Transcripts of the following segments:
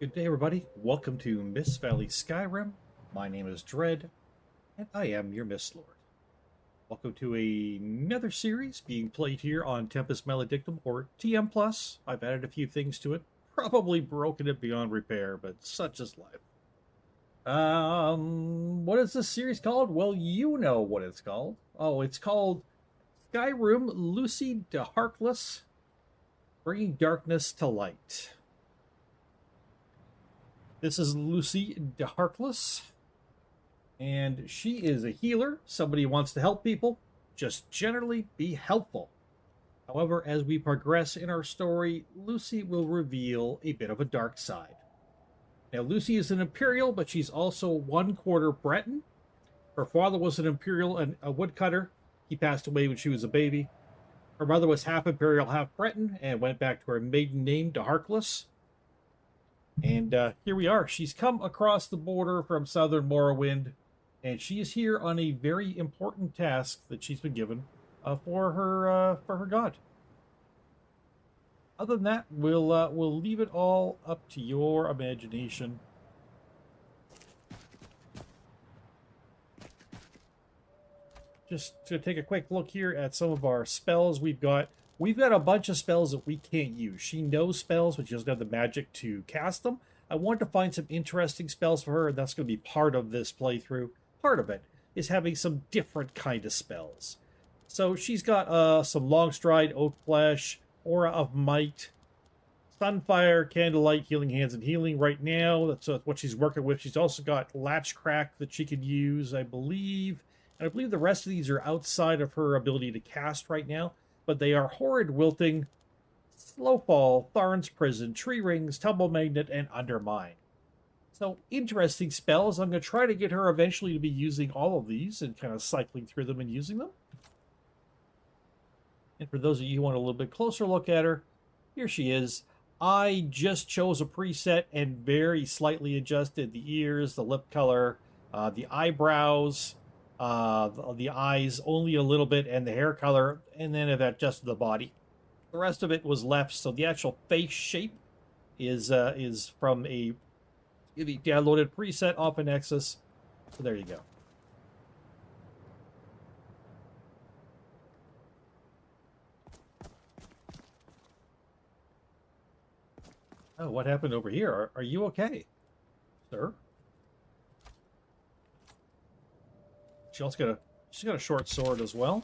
Good day, everybody. Welcome to Mist-Valley Skyrim. My name is Dread, and I am your Mist Lord. Welcome to another series being played here on Tempest Maledictum, or TM+. I've added a few things to it, probably broken it beyond repair, but such is life. What is this series called? Well, you know what it's called. Oh, it's called Skyrim Luci de Harkless, Bringing Darkness to Light. This is Luci de Harkless, and she is a healer, somebody who wants to help people, just generally be helpful. However, as we progress in our story, Luci will reveal a bit of a dark side. Now, Luci is an Imperial, but she's also 1/4 Breton. Her father was an Imperial and a woodcutter. He passed away when she was a baby. Her mother was half Imperial, half Breton, and went back to her maiden name, de Harkless. And here we are. She's come across the border from southern Morrowind, and she is here on a very important task that she's been given for her god. Other than that, we'll leave it all up to your imagination. Just to take a quick look here at some of our spells we've got. We've got a bunch of spells that we can't use. She knows spells, but she doesn't have the magic to cast them. I wanted to find some interesting spells for her, and that's going to be part of this playthrough. Part of it is having some different kind of spells. So she's got some Long Stride, Oak Flesh, Aura of Might, Sunfire, Candlelight, Healing Hands, and Healing right now. That's what she's working with. She's also got Latch Crack that she could use, I believe. And I believe the rest of these are outside of her ability to cast right now. But they are Horrid Wilting, Slowfall, Tharn's Prison, Tree Rings, Tumble Magnet, and Undermine. So, interesting spells. I'm going to try to get her eventually to be using all of these and kind of cycling through them and using them. And for those of you who want a little bit closer look at her, here she is. I just chose a preset and very slightly adjusted the ears, the lip color, the eyebrows, the eyes only a little bit, and the hair color, and then I've adjusted the body. The rest of it was left, so the actual face shape is from a downloaded preset off of Nexus. So there you go. Oh, what happened over here? Are you okay, sir? She's got a short sword as well.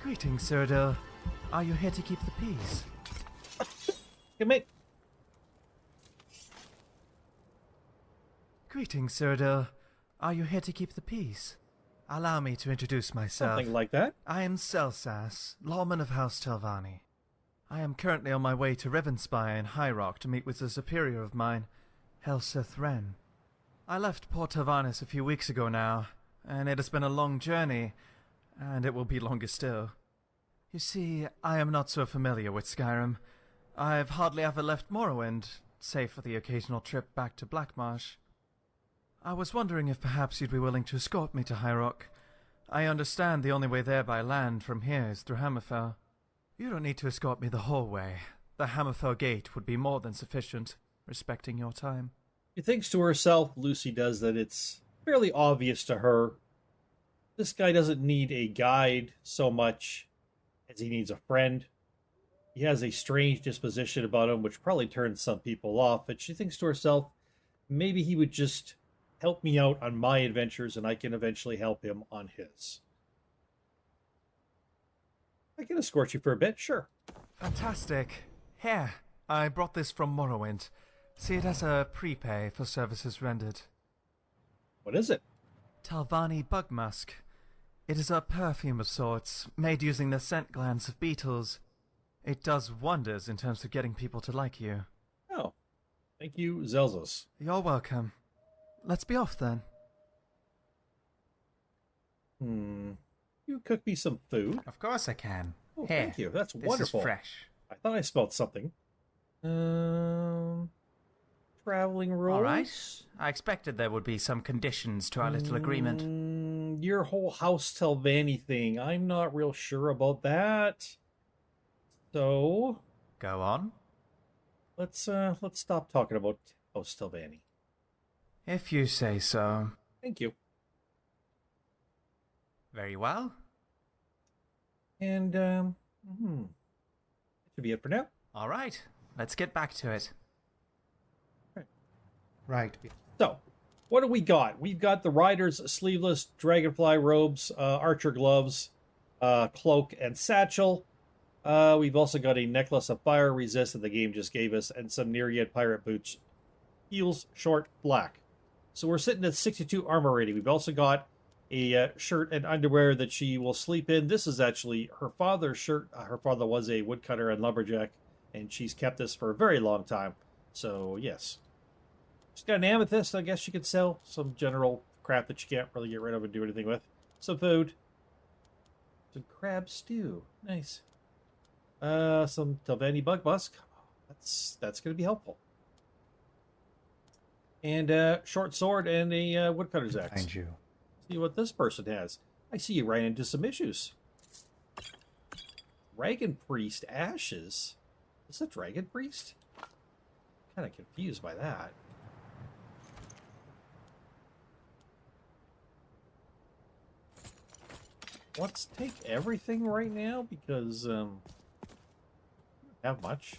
Greetings, Cyrodiil. Are you here to keep the peace? Hey, mate. Greetings, Cyrodiil. Are you here to keep the peace? Allow me to introduce myself. Something like that. I am Celsas, lawman of House Telvanni. I am currently on my way to Rivenspire in High Rock to meet with a superior of mine, Helseth Wren. I left Port Telvannis a few weeks ago now, and it has been a long journey, and it will be longer still. You see, I am not so familiar with Skyrim. I've hardly ever left Morrowind, save for the occasional trip back to Blackmarsh. I was wondering if perhaps you'd be willing to escort me to High Rock. I understand the only way there by land from here is through Hammerfell. You don't need to escort me the whole way. The Hammerfell gate would be more than sufficient, respecting your time. She thinks to herself, Luci does, that it's fairly obvious to her. This guy doesn't need a guide so much as he needs a friend. He has a strange disposition about him, which probably turns some people off, but she thinks to herself, maybe he would just help me out on my adventures and I can eventually help him on his. I can escort you for a bit, sure. Fantastic. Here, I brought this from Morrowind. See it as a prepay for services rendered. What is it? Telvanni Bug Musk. It is a perfume of sorts, made using the scent glands of beetles. It does wonders in terms of getting people to like you. Oh, thank you, Zelzos. You're welcome. Let's be off then. You cook me some food? Of course I can. Oh, Here, thank you. That's this wonderful. is fresh. I thought I smelled something. Traveling rules? All right. I expected there would be some conditions to our little agreement. Your whole House Telvanni thing, I'm not real sure about that. So Go on. let's stop talking about Stilvani. If you say so. Thank you. Very well. And that should be it for now. All right. Let's get back to it. Right. So, what do we got? We've got the rider's sleeveless dragonfly robes, archer gloves, cloak, and satchel. We've also got a necklace of fire resist that the game just gave us, and some Nereid pirate boots. Heels, short, black. So we're sitting at 62 armor rating. We've also got a shirt and underwear that she will sleep in. This is actually her father's shirt. Her father was a woodcutter and lumberjack, and she's kept this for a very long time. So, yes. She's got an amethyst. I guess she could sell some general crap that she can't really get rid of and do anything with. Some food. Some crab stew. Nice. Some Stilvani bug musk. That's going to be helpful. And a short sword and a woodcutter's axe. Behind you. See what this person has. I see you ran into some issues. Dragon Priest ashes. Is that Dragon Priest? Kind of confused by that. Let's take everything right now because we don't have much.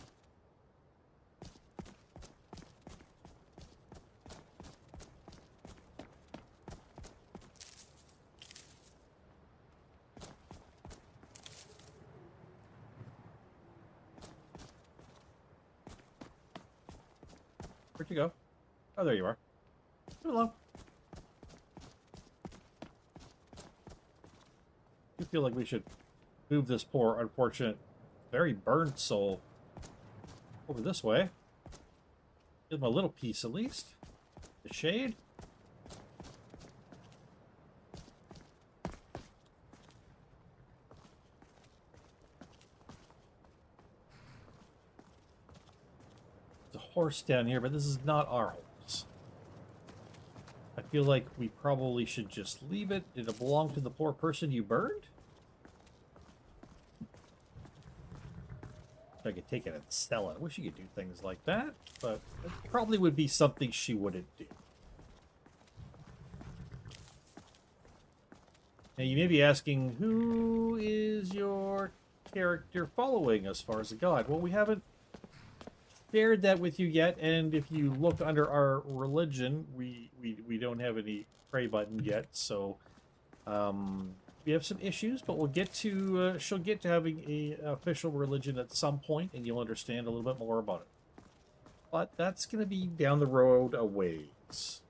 Where'd you go? Oh, there you are. Hello. I feel like we should move this poor, unfortunate, very burned soul over this way. Give him a little piece at least. The shade. There's a horse down here, but this is not our horse. I feel like we probably should just leave it. Did it belong to the poor person you burned? I could take it and sell it. I wish you could do things like that, but it probably would be something she wouldn't do. Now, you may be asking, who is your character following as far as the god? Well, we haven't shared that with you yet, and if you look under our religion, we don't have any pray button yet, so we have some issues, but we'll get to she'll get to having a official religion at some point, and you'll understand a little bit more about it. But that's going to be down the road a ways.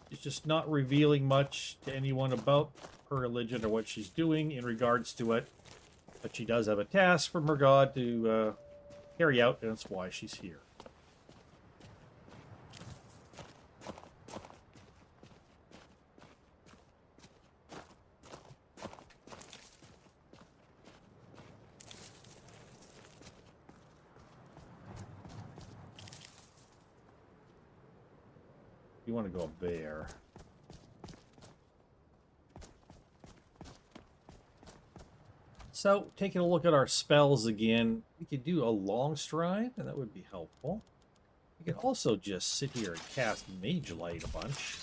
She's just not revealing much to anyone about her religion or what she's doing in regards to it. But she does have a task from her god to carry out, and that's why she's here. You want to go up there. So, taking a look at our spells again, we could do a long stride, and that would be helpful. We could also just sit here and cast Mage Light a bunch.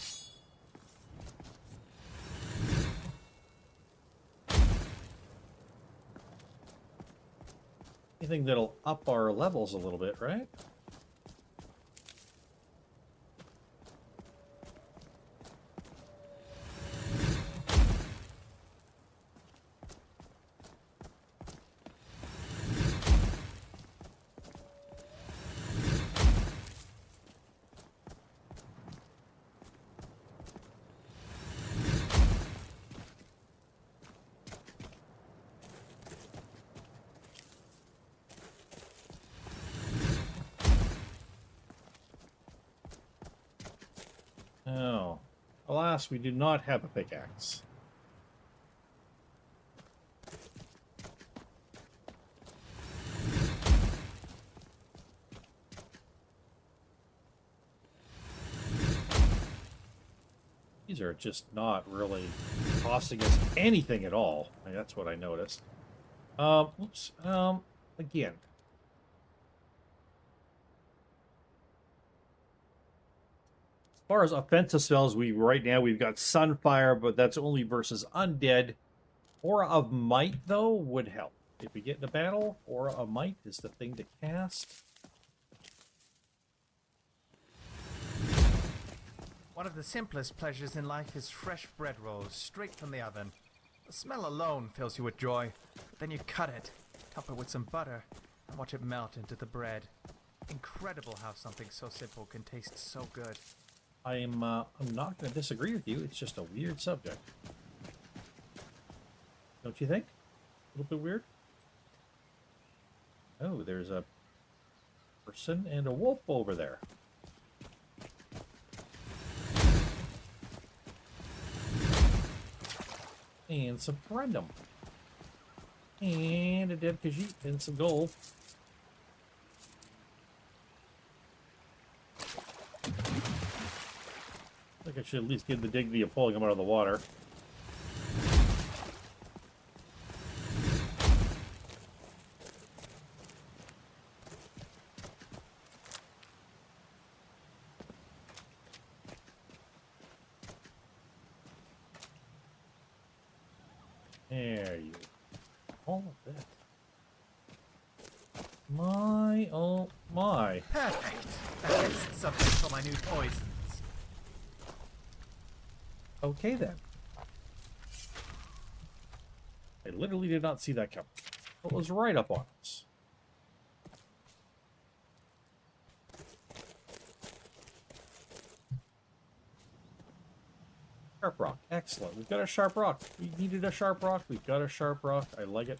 Anything that'll up our levels a little bit, right? Oh. Alas, we do not have a pickaxe. These are just not really costing us anything at all. I mean, that's what I noticed. Oops. Again. As far as offensive spells, right now we've got Sunfire, but that's only versus undead. Aura of Might, though, would help. If we get in a battle, Aura of Might is the thing to cast. One of the simplest pleasures in life is fresh bread rolls straight from the oven. The smell alone fills you with joy. But then you cut it, top it with some butter, and watch it melt into the bread. Incredible how something so simple can taste so good. I'm not going to disagree with you. It's just a weird subject. Don't you think? A little bit weird? Oh, there's a person and a wolf over there. And some corundum. And a dead Khajiit and some gold. I think I should at least give the dignity of pulling them out of the water. There you go. All of that. My, oh my. Perfect! That's something for my new poisons. Okay then. I literally did not see that coming. It was right up on us. Sharp rock. Excellent. We've got a sharp rock. We needed a sharp rock. We've got a sharp rock. I like it.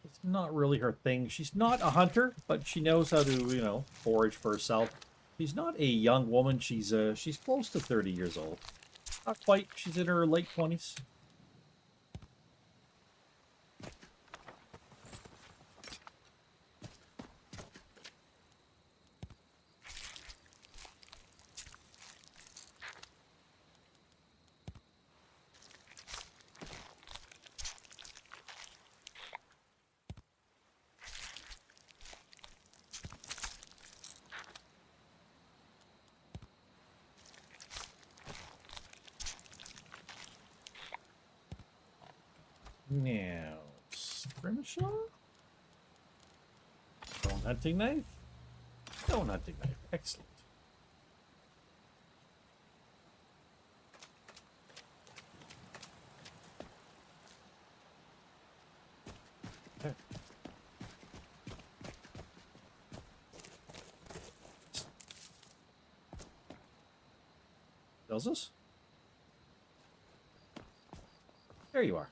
It's not really her thing. She's not a hunter, but she knows how to, you know, forage for herself. She's not a young woman. She's close to 30 years old. Not quite. She's in her late 20s. Now, scrimshaw? Stone hunting knife? Stone hunting knife. Excellent. Okay. Does this? There you are.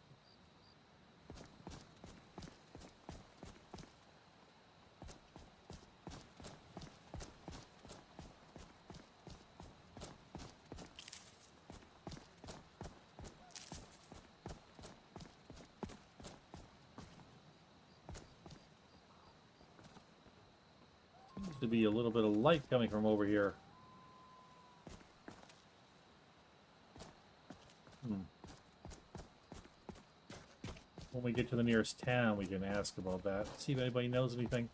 To be a little bit of light coming from over here. When we get to the nearest town, we can ask about that. See if anybody knows anything.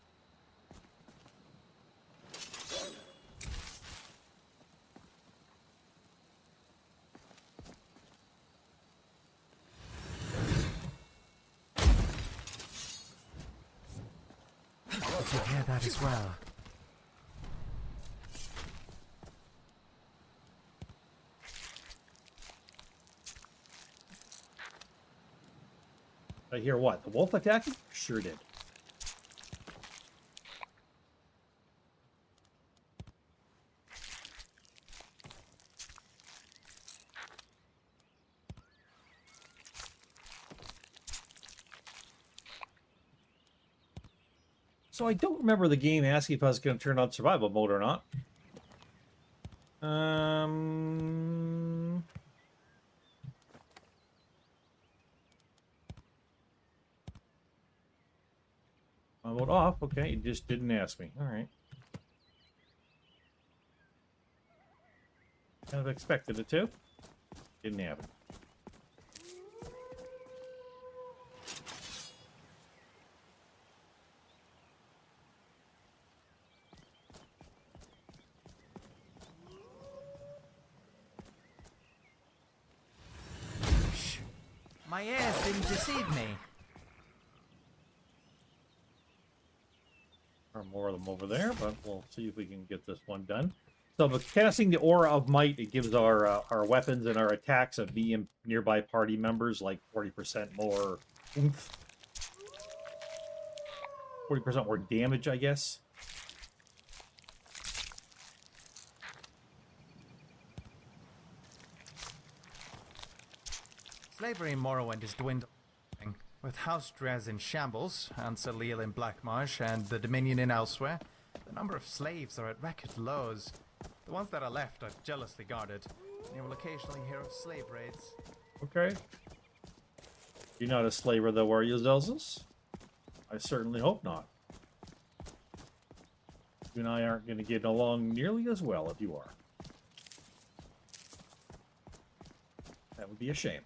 Did you hear that as well? I hear what? The wolf attacking? Sure did. So I don't remember the game asking if I was going to turn on survival mode or not. I vote off. Okay, it just didn't ask me. All right. Kind of expected it to. Didn't happen. Shh. My ears didn't deceive me. There are more of them over there, but we'll see if we can get this one done. So, by casting the Aura of Might, it gives our weapons and our attacks of me and nearby party members like 40% more oomph. 40% more damage, I guess. Slavery in Morrowind is dwindling. With House Drez in shambles, Ansel Leal in Blackmarsh, and the Dominion in elsewhere, the number of slaves are at record lows. The ones that are left are jealously guarded. You will occasionally hear of slave raids. Okay. You're not a slaver, though, are you, Zelzus? I certainly hope not. You and I aren't going to get along nearly as well if you are. That would be a shame.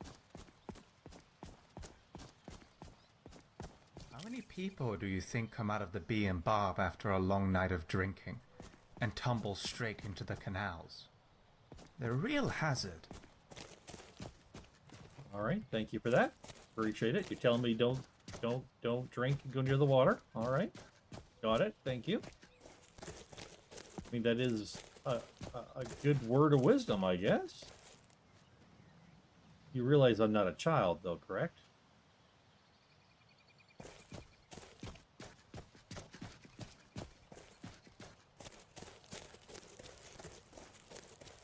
How many people do you think come out of the Bee and Bob after a long night of drinking and tumble straight into the canals? They're a real hazard. All right, thank you for that. Appreciate it. You're telling me don't drink and go near the water. All right, got it. Thank you. I mean, that is a good word of wisdom, I guess. You realize I'm not a child, though, correct?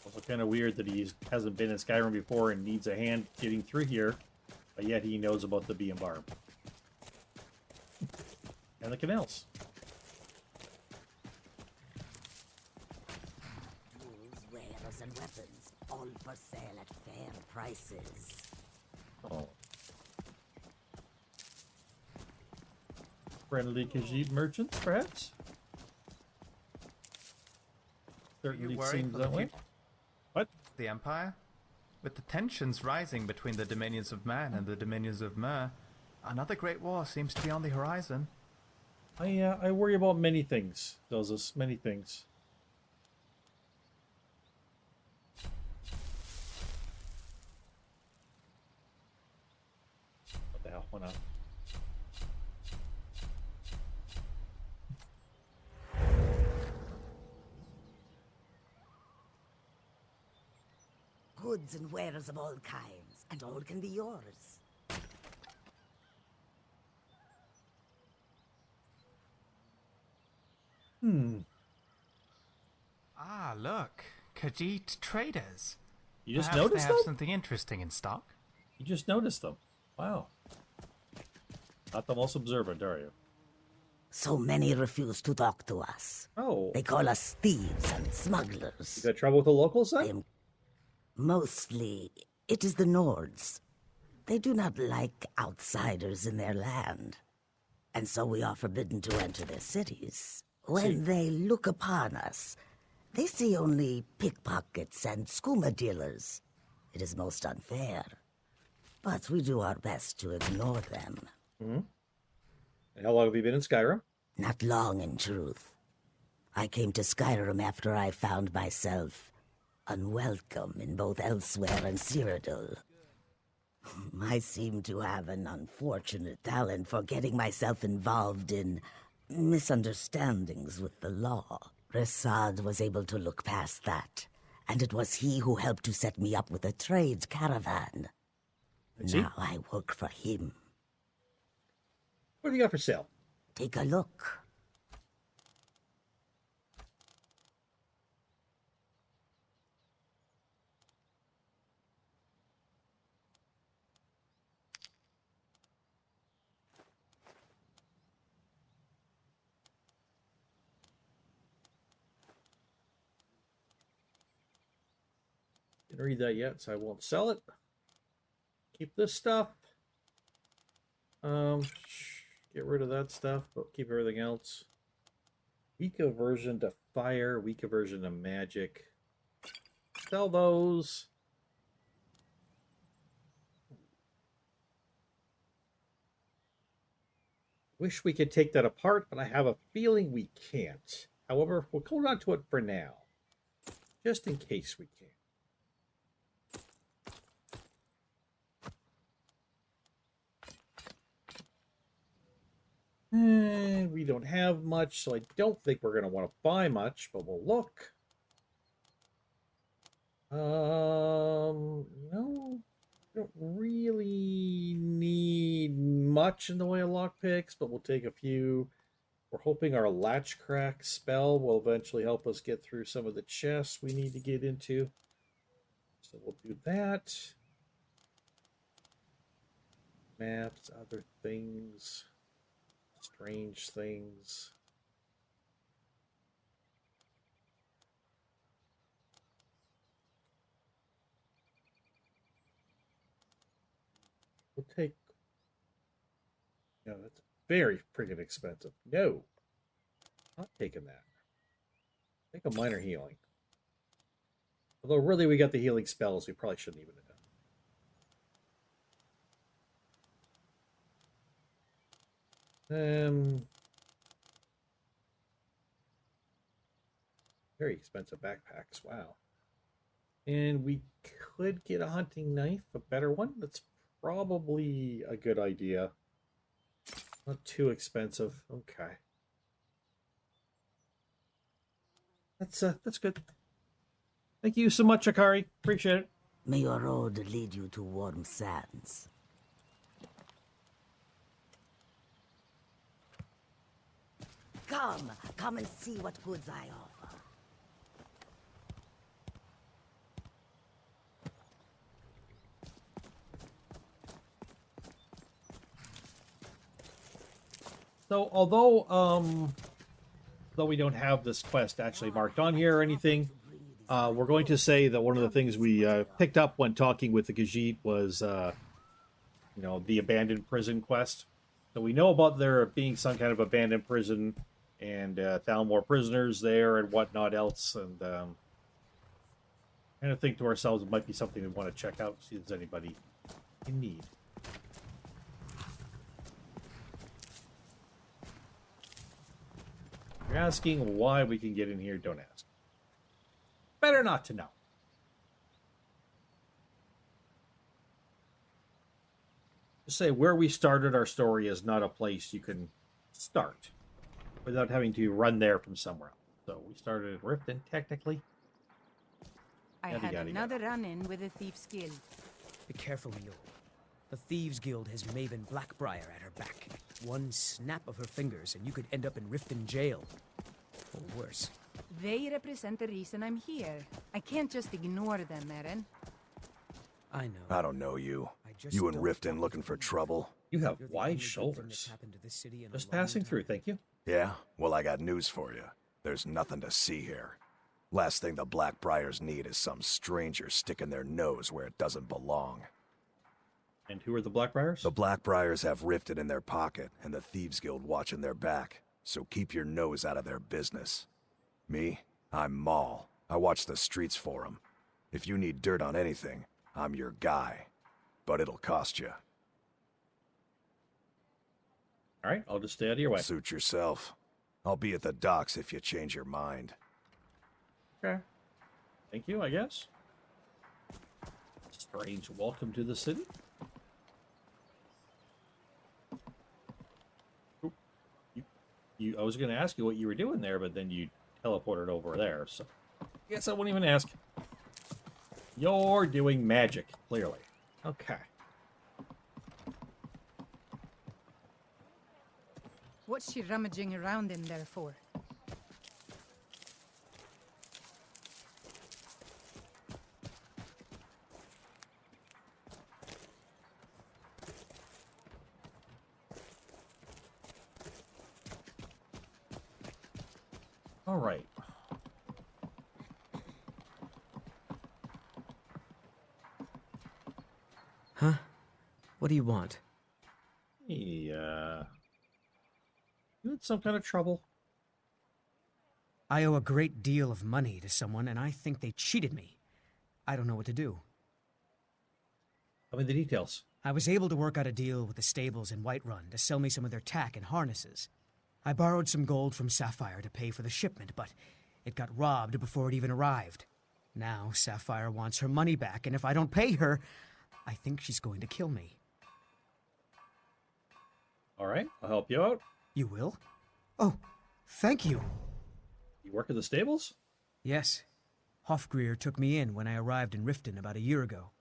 Also kind of weird that he hasn't been in Skyrim before and needs a hand getting through here, but yet he knows about the Bee and Barb. And the canals. Tools, wares, and weapons, all for sale at fair prices. Oh. Friendly Khajiit merchants, perhaps? Certainly worried seems for the that way. future? What? The Empire? With the tensions rising between the dominions of man and the dominions of Mer, another great war seems to be on the horizon. I worry about many things, Zelzus, many things. What the hell went on? Goods and wares of all kinds, and all can be yours. Ah, look. Khajiit traders. You just Perhaps they noticed have them? something interesting in stock. You just noticed them. Wow. Not the most observant, are you? So many refuse to talk to us. Oh. They call us thieves and smugglers. You got trouble with the locals, I then? am... Mostly, it is the Nords. They do not like outsiders in their land. And so we are forbidden to enter their cities. When they look upon us, they see only pickpockets and skooma dealers. It is most unfair. But we do our best to ignore them. And how long have you been in Skyrim? Not long, in truth. I came to Skyrim after I found myself unwelcome in both Elsewhere and Cyrodiil. I seem to have an unfortunate talent for getting myself involved in misunderstandings with the law. Resad was able to look past that, and it was he who helped to set me up with a trade caravan. Now I work for him. What do you got for sale? Take a look. Didn't read that yet, so I won't sell it. Keep this stuff. Get rid of that stuff, but keep everything else. Weak aversion to fire, weak aversion to magic. Sell those. Wish we could take that apart, but I have a feeling we can't. However, we'll hold on to it for now, just in case we can. We don't have much, so I don't think we're going to want to buy much, but we'll look. We don't really need much in the way of lockpicks, but we'll take a few. We're hoping our latch crack spell will eventually help us get through some of the chests we need to get into. So we'll do that. Maps, other things. Strange things. We'll take... No, that's very friggin' expensive. No. Not taking that. Take a minor healing. Although really we got the healing spells, we probably shouldn't even have done. Very expensive backpacks. Wow. And we could get a hunting knife, a better one. That's probably a good idea. Not too expensive. Okay. That's good. Thank you so much, Akari. Appreciate it. May your road lead you to warm sands. Come and see what goods I offer. So, although we don't have this quest actually marked on here or anything, we're going to say that one of the things we picked up when talking with the Khajiit was, the abandoned prison quest. So we know about there being some kind of abandoned prison and found more prisoners there and whatnot else. And kind of think to ourselves it might be something we want to check out, see if there's anybody in need. If you're asking why we can get in here, don't ask. Better not to know. Just say where we started our story is not a place you can start without having to run there from somewhere else. So we started at Riften, technically. I Yada, had yada, another yada. run-in with a thief's guild. Be careful, Leo. The Thieves Guild has Maven Blackbriar at her back. One snap of her fingers and you could end up in Riften jail. Or worse. They represent the reason I'm here. I can't just ignore them, Eren. I know. I don't know you. I just You and don't Riften want looking to for believe trouble? You have you're the only wide good thing shoulders. that's happened to this city in a Just long passing through, time. thank you. Yeah? Well, I got news for you. There's nothing to see here. Last thing the Blackbriars need is some stranger sticking their nose where it doesn't belong. And who are the Blackbriars? The Blackbriars have Riften in their pocket and the Thieves Guild watching their back, so keep your nose out of their business. Me? I'm Maul. I watch the streets for them. If you need dirt on anything, I'm your guy. But it'll cost you. All right, I'll just stay out of your way. Suit yourself. I'll be at the docks if you change your mind. Okay. Thank you, I guess. Strange welcome to the city. Oop. I was going to ask you what you were doing there, but then you teleported over there, so I guess I won't even ask. You're doing magic, clearly. Okay. What's she rummaging around in there for? All right. Huh? What do you want? Hey, you in some kind of trouble? I owe a great deal of money to someone, and I think they cheated me. I don't know what to do. Tell me the details. I was able to work out a deal with the stables in Whiterun to sell me some of their tack and harnesses. I borrowed some gold from Sapphire to pay for the shipment, but it got robbed before it even arrived. Now Sapphire wants her money back, and if I don't pay her, I think she's going to kill me. All right, I'll help you out. You will? Oh, thank you. You work at the stables? Yes. Hofgreer took me in when I arrived in Riften about a year ago.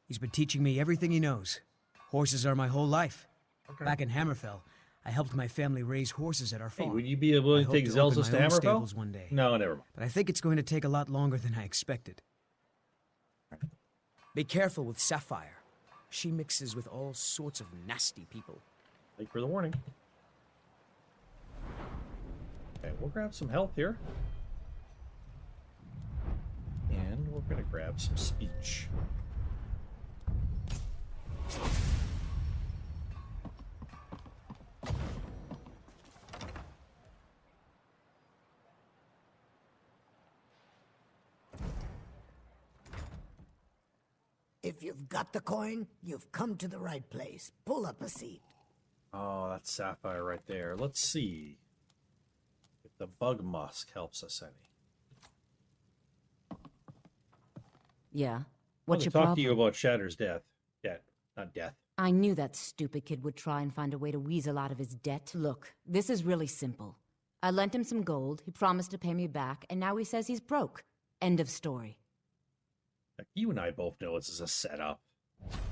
He's been teaching me everything he knows. Horses are my whole life. Okay. Back in Hammerfell, I helped my family raise horses at our Hey, farm. would you be willing I to hope take to open Zelzos my to own Hammerfell? stables one day. No, never mind. But I think it's going to take a lot longer than I expected. Be careful with Sapphire. She mixes with all sorts of nasty people. Thank you for the warning. Okay, we'll grab some health here. And we're going to grab some speech. If you've got the coin, you've come to the right place. Pull up a seat. Oh, that's Sapphire right there. Let's see if the bug musk helps us any. Yeah. I What's want your to talk problem? to you about Shatter's death. Death, not death. I knew that stupid kid would try and find a way to weasel out of his debt. Look, this is really simple. I lent him some gold, he promised to pay me back, and now he says he's broke. End of story. Like, you and I both know this is a setup.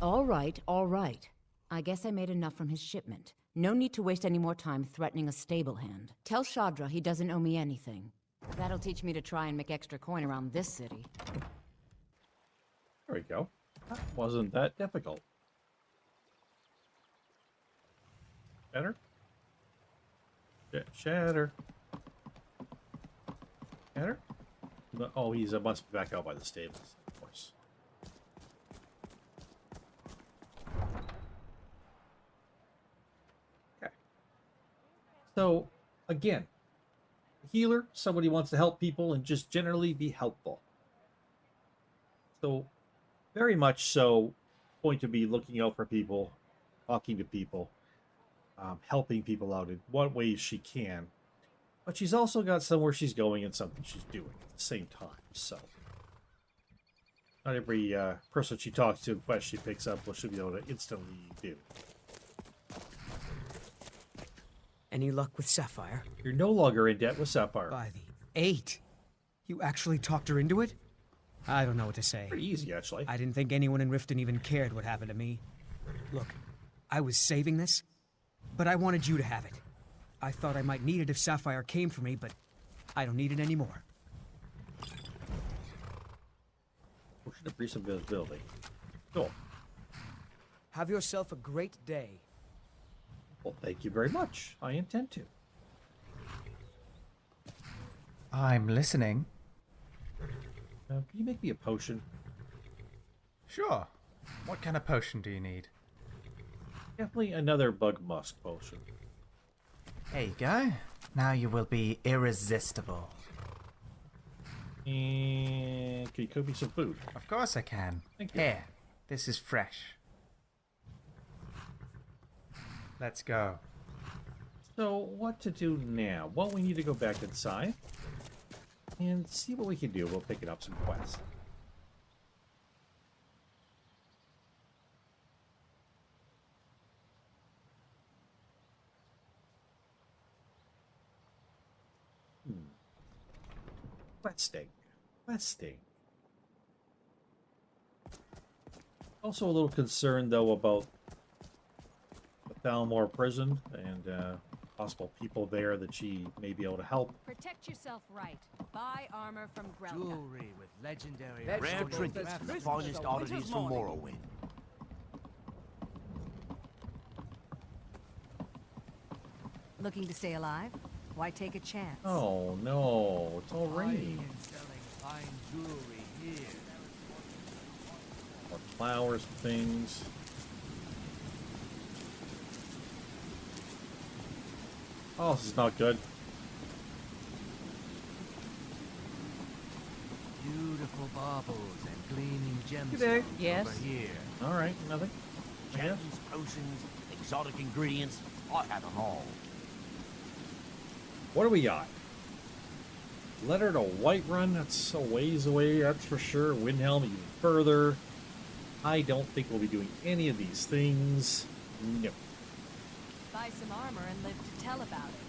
All right, all right. I guess I made enough from his shipment. No need to waste any more time threatening a stable hand. Tell Shadra he doesn't owe me anything. That'll teach me to try and make extra coin around this city. There we go. That wasn't that difficult. Shatter? Shatter. Shatter? Oh, he's must be back out by the stables, of course. Okay. So, again, healer, somebody who wants to help people and just generally be helpful. So, very much so, going to be looking out for people, talking to people, helping people out in what ways she can. But she's also got somewhere she's going and something she's doing at the same time. So, not every person she talks to, quest she picks up, will she be able to instantly do. Any luck with Sapphire? You're no longer in debt with Sapphire. By the 8. You actually talked her into it? I don't know what to say. Pretty easy, actually. I didn't think anyone in Riften even cared what happened to me. Look, I was saving this, but I wanted you to have it. I thought I might need it if Sapphire came for me, but I don't need it anymore. Potion of Priest Invisibility. Cool. Have yourself a great day. Well, thank you very much. I intend to. I'm listening. Can you make me a potion? Sure. What kind of potion do you need? Definitely another bug musk potion. There you go. Now you will be irresistible. And can you cook me some food? Of course I can. Thank you. Here, this is fresh. Let's go. So, what to do now? Well, we need to go back inside and see what we can do. We'll pick up some quests. Questing. Also a little concerned, though, about the Thalmor prison and possible people there that she may be able to help. Protect yourself right. Buy armor from Grelka. Jewelry with legendary Rare trinkets and the finest oddities from Morrowind. Looking to stay alive? Why take a chance? Oh no, it's all raining. selling fine jewelry here. More flowers and things. Oh, this is not good. Beautiful Beautiful baubles and gleaming day. gemstones Yes? over here. All right, nothing. I guess. Gems, potions, exotic ingredients. I have them all. What do we got? Letter to Whiterun, that's a ways away, that's for sure. Windhelm even further. I don't think we'll be doing any of these things. No. Buy some armor and live to tell about it.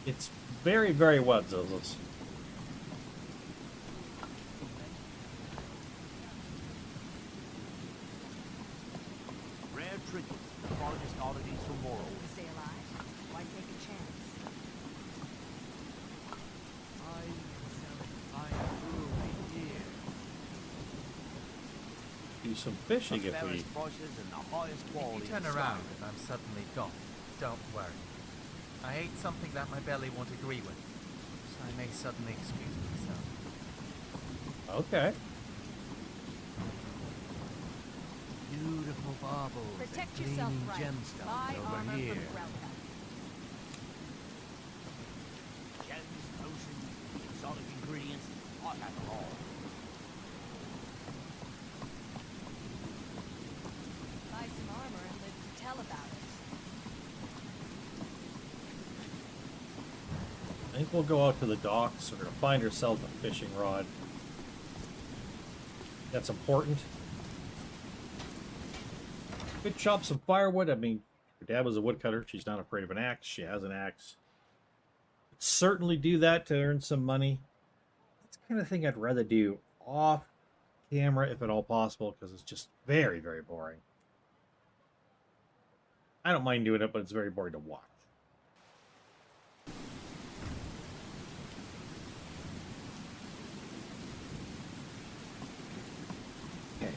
It's very, very wet, Zozos. Rare trinkets, the finest oddities from Morrowind. Stay alive. Why take a chance? I am selling fine jewelry here. Do some fishing The if we... fairest prices and the highest If quality. you turn in around Skyrim. and I'm suddenly gone, don't worry. I ate something that my belly won't agree with, so I may suddenly excuse myself. Okay. Beautiful baubles Protect and yourself gleaming right. gemstones Buy over armor here. from Relka. Gems, potions, exotic ingredients. I have them all. Buy some armor and live to tell about it. I think we'll go out to the docks. We're going to find ourselves a fishing rod. That's important. Could chop some firewood. I mean, her dad was a woodcutter. She's not afraid of an axe. She has an axe. Could certainly do that to earn some money. That's the kind of thing I'd rather do off camera if at all possible, because it's just very, very boring. I don't mind doing it, but it's very boring to watch. Okay.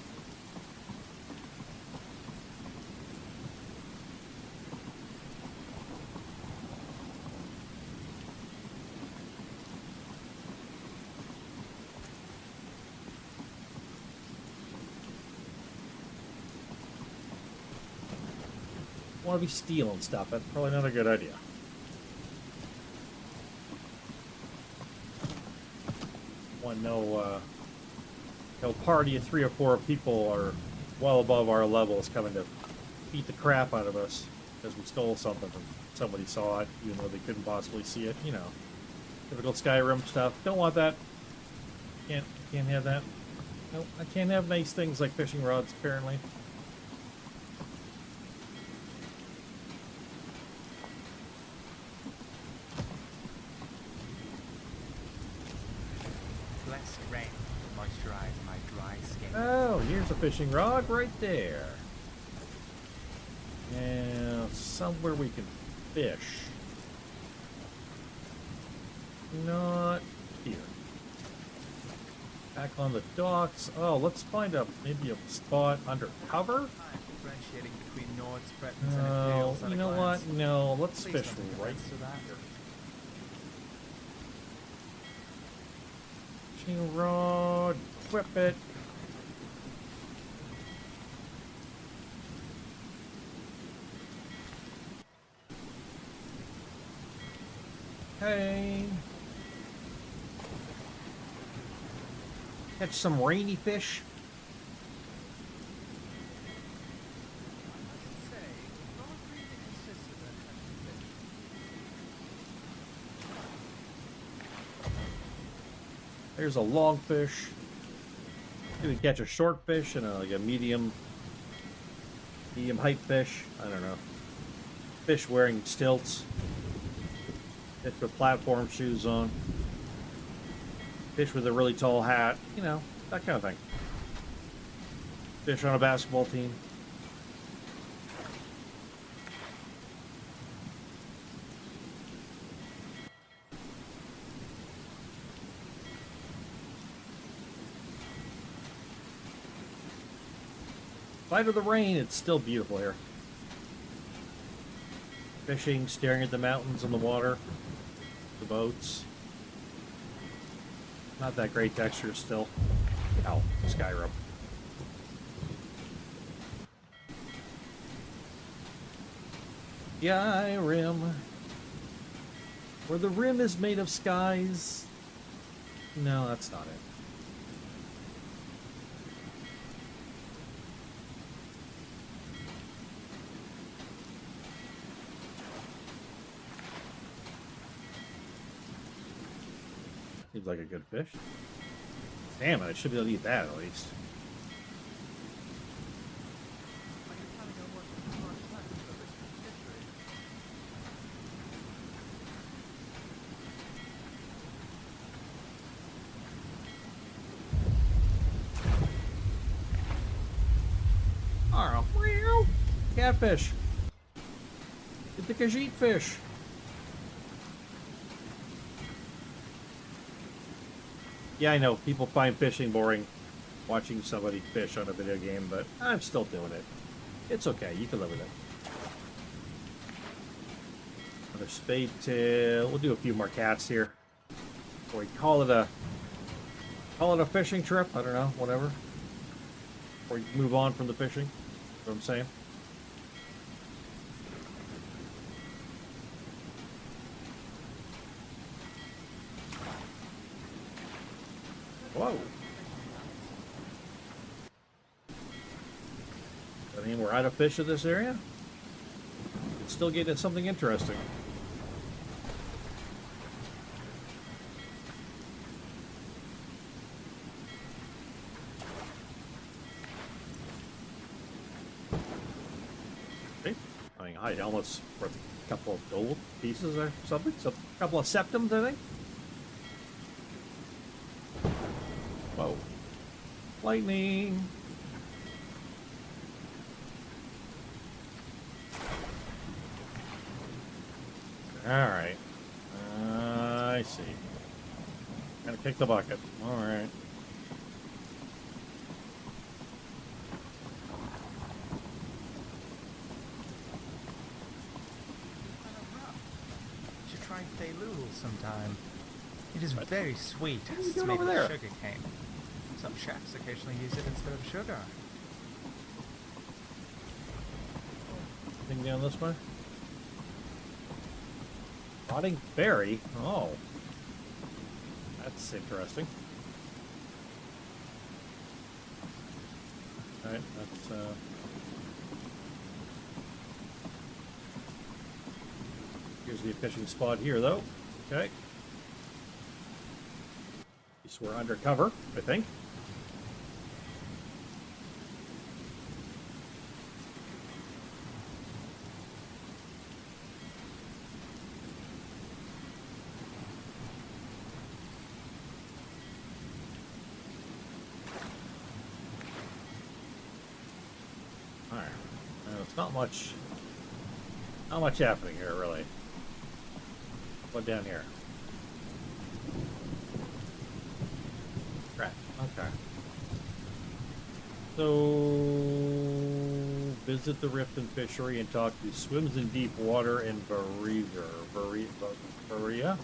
Want to be stealing stuff. That's probably not a good idea. Want no party of 3 or 4 people are well above our levels coming to beat the crap out of us because we stole something and somebody saw it, even though they couldn't possibly see it. You know, typical Skyrim stuff. Don't want that. Can't have that. Nope, I can't have nice things like fishing rods, apparently. Blessed rain to moisturize my dry skin. Oh, here's a fishing rod right there. Now, somewhere we can fish. Not here. Back on the docks. Oh, let's find maybe a spot under cover. I'm differentiating between Nord's threatens and No, Imperials at you a know glance. what? No, let's Please fish don't take right offense to that. here. Fishing rod, equip it. Okay. Catch some rainy fish. There's a longfish. Maybe catch a short fish and like a medium height fish. I don't know. Fish wearing stilts. Fish with platform shoes on. Fish with a really tall hat. You know, that kind of thing. Fish on a basketball team. Despite of the rain, it's still beautiful here. Fishing, staring at the mountains and the water. the boats. Not that great texture still. Ow, Skyrim. Skyrim. Where the rim is made of skies. No, that's not it. Seems like a good fish. Damn it, I should be able to eat that at least. Alright, catfish. Get the Khajiit fish. Yeah, I know, people find fishing boring, watching somebody fish on a video game, but I'm still doing it. It's okay, you can live with it. Another spade tail. We'll do a few more cats here. Or we call it a fishing trip, I don't know, whatever. Or you move on from the fishing. That's what I'm saying. Whoa. I mean, we're out of fish in this area? It's still getting something interesting. Okay. I mean, high helmet's worth a couple of gold pieces or something. So, a couple of septums, I think. Whoa. Lightning. Alright. I see. Gotta kick the bucket. Alright. You should try Thelul sometime. It is very sweet. It's doing made over with there? sugar cane. Some chefs occasionally use it instead of sugar. Thing down this way. Rotting berry? Oh. That's interesting. Alright, that's here's the fishing spot here though. Okay. At least we're undercover, I think. Alright. It's not much happening here really. What down here? Right. Okay. So visit the Rift and Fishery and talk to Swims in Deep Water and Varia.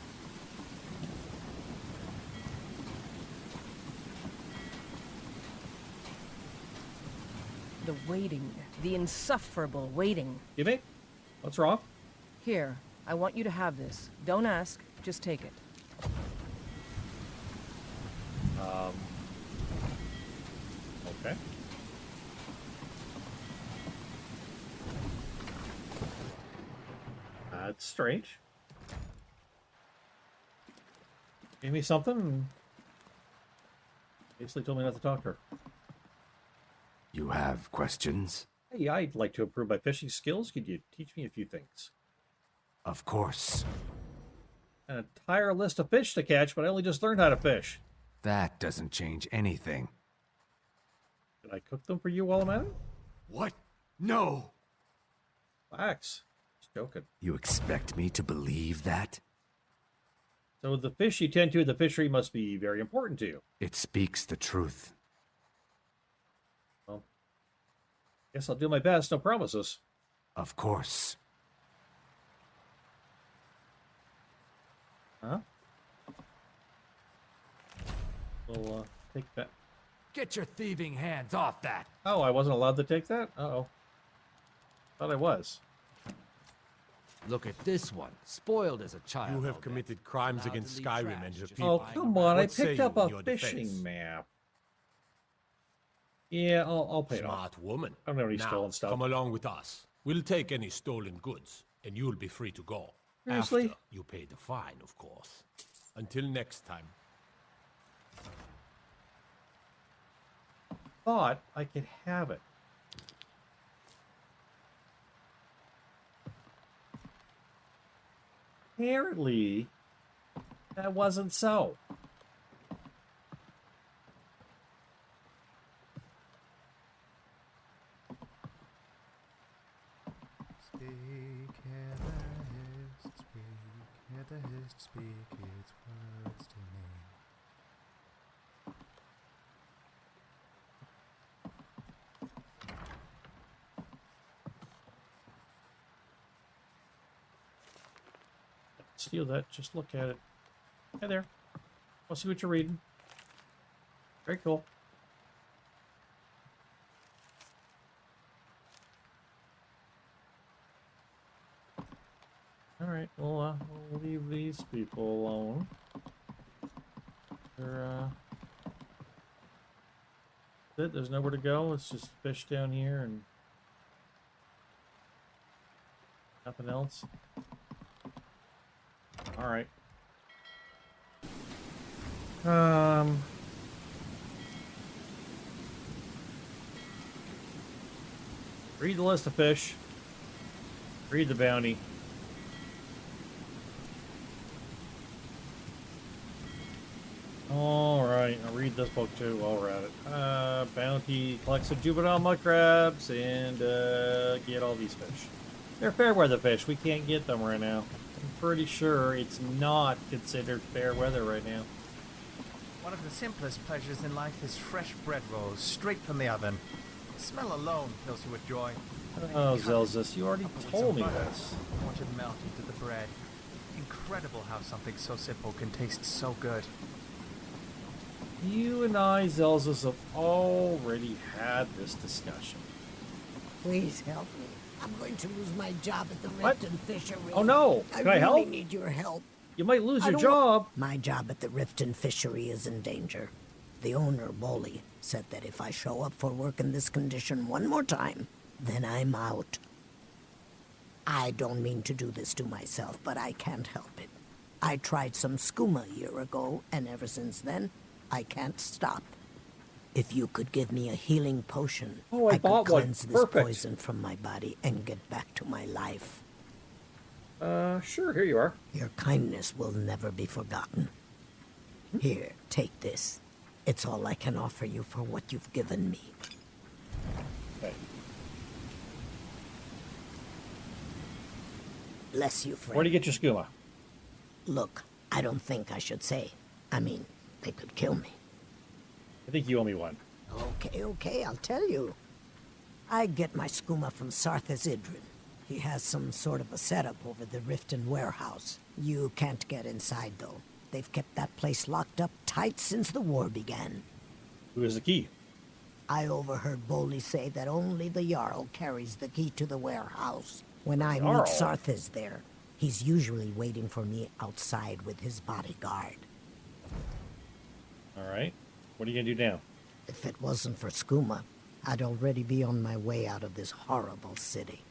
The waiting. The insufferable waiting. Give me? What's wrong? Here, I want you to have this. Don't ask, just take it. Okay. That's strange. Gave me something and basically told me not to talk to her. You have questions? Hey, I'd like to improve my fishing skills. Could you teach me a few things? Of course. An entire list of fish to catch, but I only just learned how to fish. That doesn't change anything. Can I cook them for you while I'm at it? What? No! Relax. Just joking. You expect me to believe that? So the fish you tend to at the fishery must be very important to you. It speaks the truth. Well, guess I'll do my best. No promises. Of course. Huh? We'll take that. Get your thieving hands off that! Oh, I wasn't allowed to take that? Uh-oh. Thought I was. Look at this one, spoiled as a child. You have committed crimes against Skyrim and your people. Oh, come on. I What say picked you up in a your fishing defense? map. Yeah, I'll pay it off. Smart woman. I don't have any Now, stolen stuff. come along with us. We'll take any stolen goods, and you'll be free to go. Seriously? After you pay the fine, of course. Until next time. Thought I could have it. Apparently, that wasn't so. Speak, hear the hist, speak, hear the hist, speak its words to me. Steal that. Just look at it. Hey there. I'll see what you're reading. Very cool. Alright, well, we'll leave these people alone. They're, there's nowhere to go. It's just fish down here and nothing else. Alright. Read the list of fish. Read the bounty. Alright, I'll read this book too while we're at it. Bounty collects some juvenile mud crabs and get all these fish. They're fair weather fish. We can't get them right now. I'm pretty sure it's not considered fair weather right now. One of the simplest pleasures in life is fresh bread rolls, straight from the oven. The smell alone fills you with joy. Oh, Zelzis, you already With told some me butter, this. Watch it melt into the bread. Incredible how something so simple can taste so good. You and I, Zelzis, have already had this discussion. Please help me. I'm going to lose my job at the What? Riften Fishery. Oh no! Can I really help? need your help. You might lose I your don't- job. My job at the Riften Fishery is in danger. The owner, Bolly, said that if I show up for work in this condition one more time, then I'm out. I don't mean to do this to myself, but I can't help it. I tried some skooma a year ago, and ever since then, I can't stop. If you could give me a healing potion, Oh, I could bought one. cleanse this Perfect. poison from my body and get back to my life. Sure, here you are. Your kindness will never be forgotten. Here, take this. It's all I can offer you for what you've given me. Okay. Bless you, friend. Where do you get your skooma? Look, I don't think I should say. I mean, they could kill me. I think you owe me one. Okay, I'll tell you. I get my skooma from Sarthas Idrin. He has some sort of a setup over the Riften warehouse. You can't get inside, though. They've kept that place locked up tight since the war began. Who has the key? I overheard Bolly say that only the Jarl carries the key to the warehouse. When I Jarl? meet Sarthas there, he's usually waiting for me outside with his bodyguard. Alright. What are you gonna do now? If it wasn't for skooma, I'd already be on my way out of this horrible city.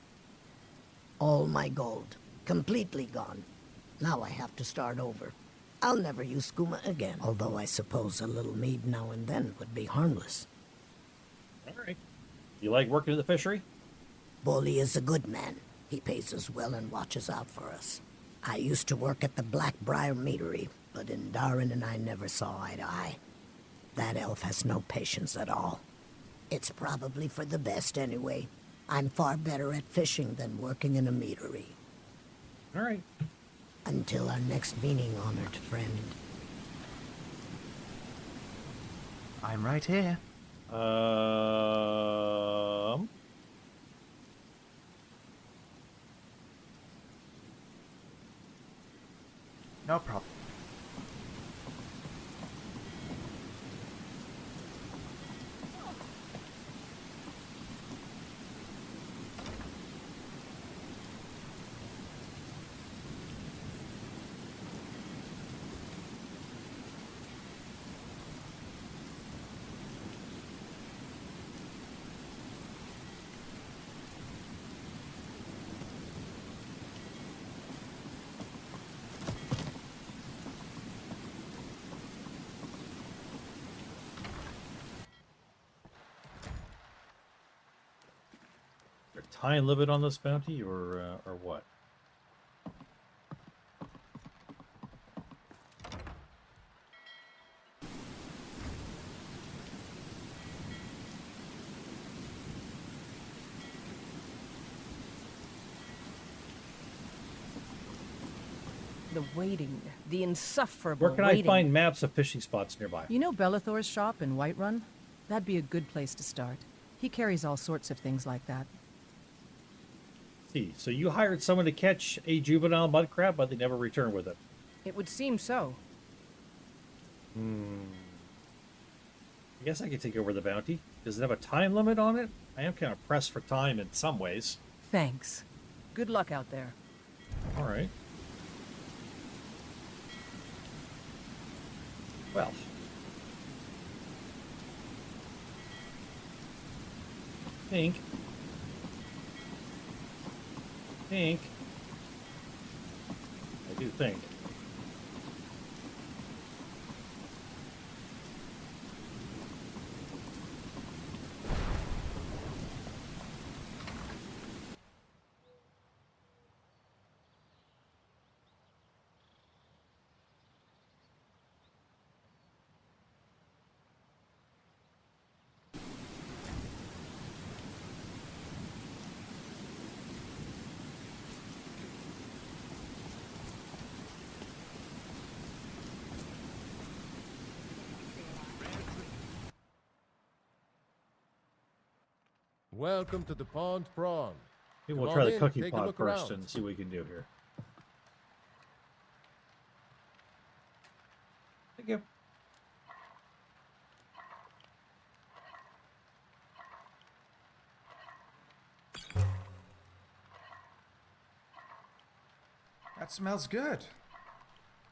All my gold, completely gone. Now I have to start over. I'll never use skooma again, although I suppose a little mead now and then would be harmless. Alright. You like working at the fishery? Bolly is a good man. He pays us well and watches out for us. I used to work at the Blackbriar Meadery, but Darin and I never saw eye to eye. That elf has no patience at all. It's probably for the best anyway. I'm far better at fishing than working in a meadery. Alright. Until our next meeting, honored friend. I'm right here. No problem. time limit on this bounty, or what? The waiting. The insufferable Where can waiting. I find maps of fishing spots nearby? You know Bellathor's shop in Whiterun? That'd be a good place to start. He carries all sorts of things like that. See, so you hired someone to catch a juvenile mud crab, but they never returned with it. It would seem so. I guess I could take over the bounty. Does it have a time limit on it? I am kind of pressed for time in some ways. Thanks. Good luck out there. All right. Well. Think. I do think. Welcome to the Pond Prawn. Maybe we'll Come try on the in, cookie take a pot look first around. and see what we can do here. Thank you. That smells good.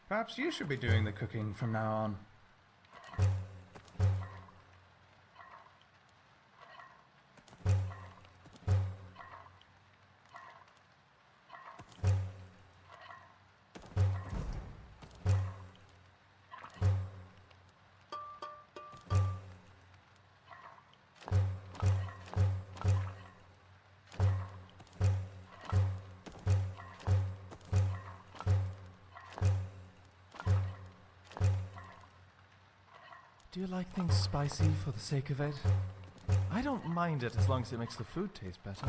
Perhaps you should be doing the cooking from now on. Do you like things spicy for the sake of it? I don't mind it as long as it makes the food taste better.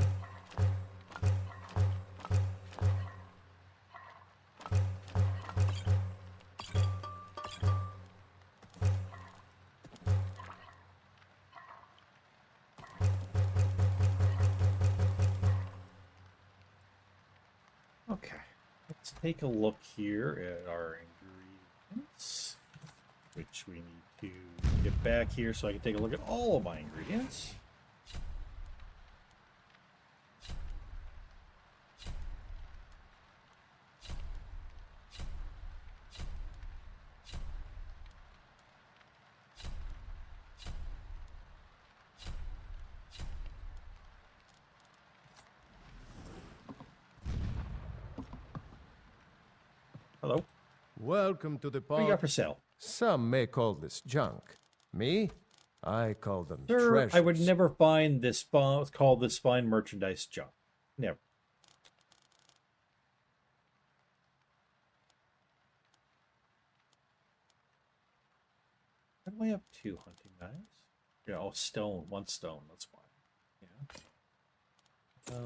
Okay, let's take a look here at our ingredients, which we need to get back here so I can take a look at all of my ingredients. Hello. Welcome to the What do you Pond. got for sale? Some may call this junk. Me? I call them Sir, treasures. I would never find this call this fine merchandise junk. Never. Why do I have two hunting knives? Yeah, oh, stone. One stone. That's fine. Yeah.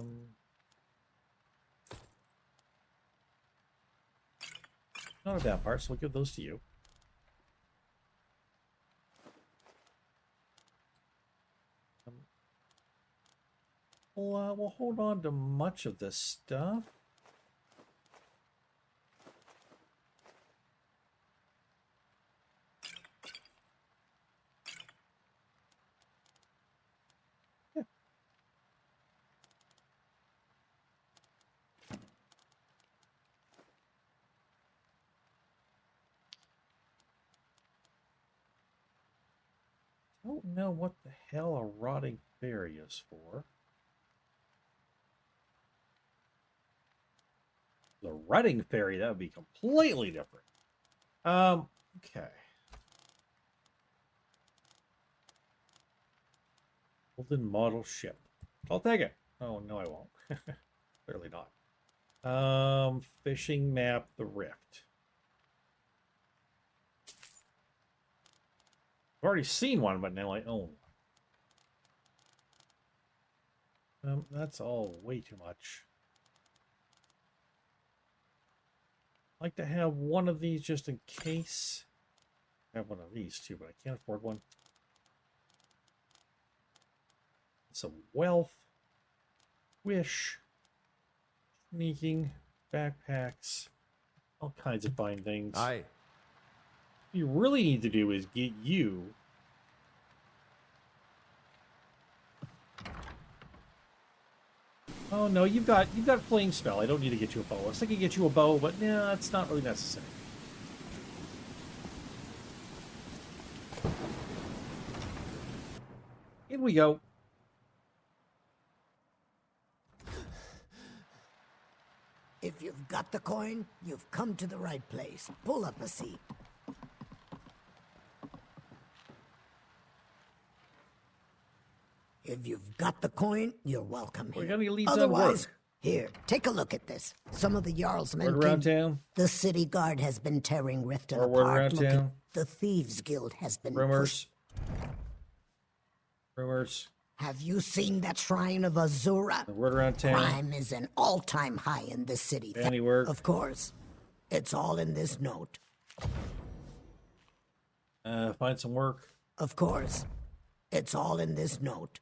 Not a bad part, so we'll give those to you. We'll hold on to much of this stuff. Yeah. Don't know what the hell a rotting fairy is for. The rutting fairy, that would be completely different. Okay. Golden model ship. I'll take it. Oh, no, I won't. Clearly not. Fishing map, the Rift. I've already seen one, but now I own one. That's all way too much. I'd like to have one of these just in case. I have one of these too, but I can't afford one. Some wealth, wish, sneaking, backpacks, all kinds of fine things. Aye. What you really need to do is get you Oh no, you've got flame spell. I don't need to get you a bow. I was thinking get you a bow, but nah, it's not really necessary. In we go. If you've got the coin, you've come to the right place. Pull up a seat. If you've got the coin, you're welcome here. We're gonna leave Otherwise, here, take a look at this. Some of the Jarl's men Word around town. The city guard has been tearing Riften Or word apart. around Look at- town. The Thieves Guild has been Rumors. Rumors. Have you seen that shrine of Azura? The word around town. Crime is an all-time high in this city. Any word? Of course. It's all in this note. Find some work. Of course. It's all in this note.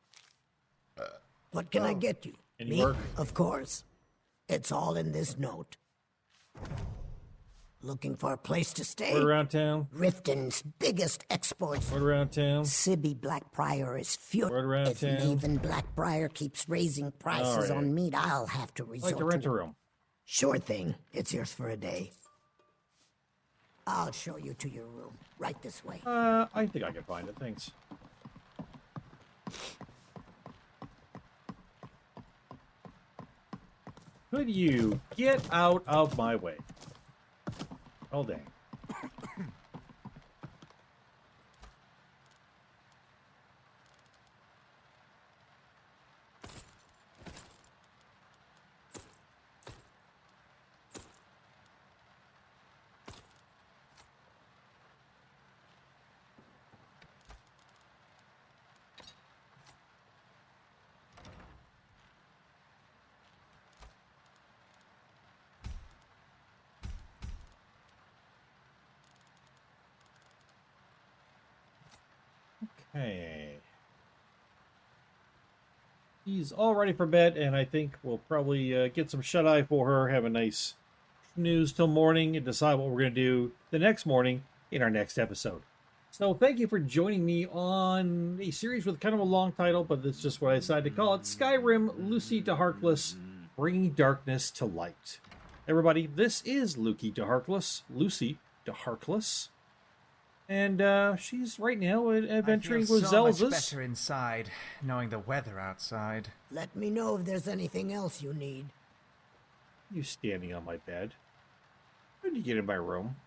What can I get you? Any Me? work? Of course. It's all in this note. Looking for a place to stay? Word around town. Riften's biggest exports. Word around town. Sibby Blackbriar is furious. Word around If town. Maven Blackbriar keeps raising prices All right. on meat, I'll have to I'd resort like to rent a room. Sure thing. It's yours for a day. I'll show you to your room. Right this way. I think I can find it. Thanks. Could you get out of my way? Oh, dang. Okay. He's all ready for bed, and I think we'll probably get some shut-eye for her, have a nice snooze till morning, and decide what we're going to do the next morning in our next episode. So thank you for joining me on a series with kind of a long title, but that's just what I decided to call it. Skyrim, Luci to Harkless, Bringing Darkness to Light. Everybody, this is Luci to Harkless, Luci to Harkless. And she's right now adventuring with so much Zelzas. better inside, knowing the weather outside. Let me know if there's anything else you need. You standing on my bed. When did you get in my room?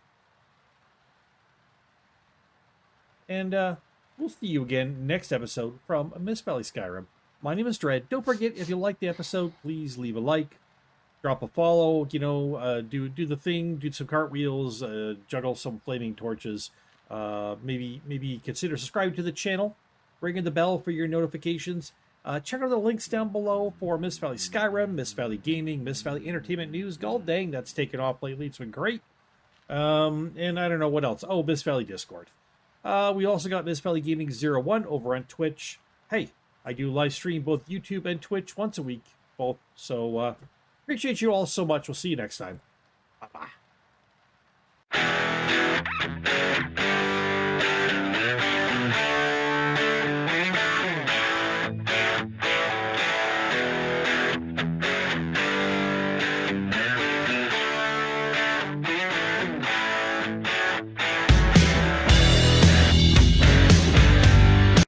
And we'll see you again next episode from Mist-Valley Skyrim. My name is Dread. Don't forget, if you liked the episode, please leave a like, drop a follow, you know, do the thing, do some cartwheels, juggle some flaming torches. Maybe consider subscribing to the channel, ringing the bell for your notifications. Check out the links down below for Mist-Valley Skyrim, Mist-Valley Gaming, Mist-Valley Entertainment News. God dang, that's taken off lately. It's been great. And I don't know what else. Oh, Mist-Valley Discord. We also got Mist-Valley Gaming 01 over on Twitch. Hey, I do live stream both YouTube and Twitch once a week, both. So appreciate you all so much. We'll see you next time. Bye-bye.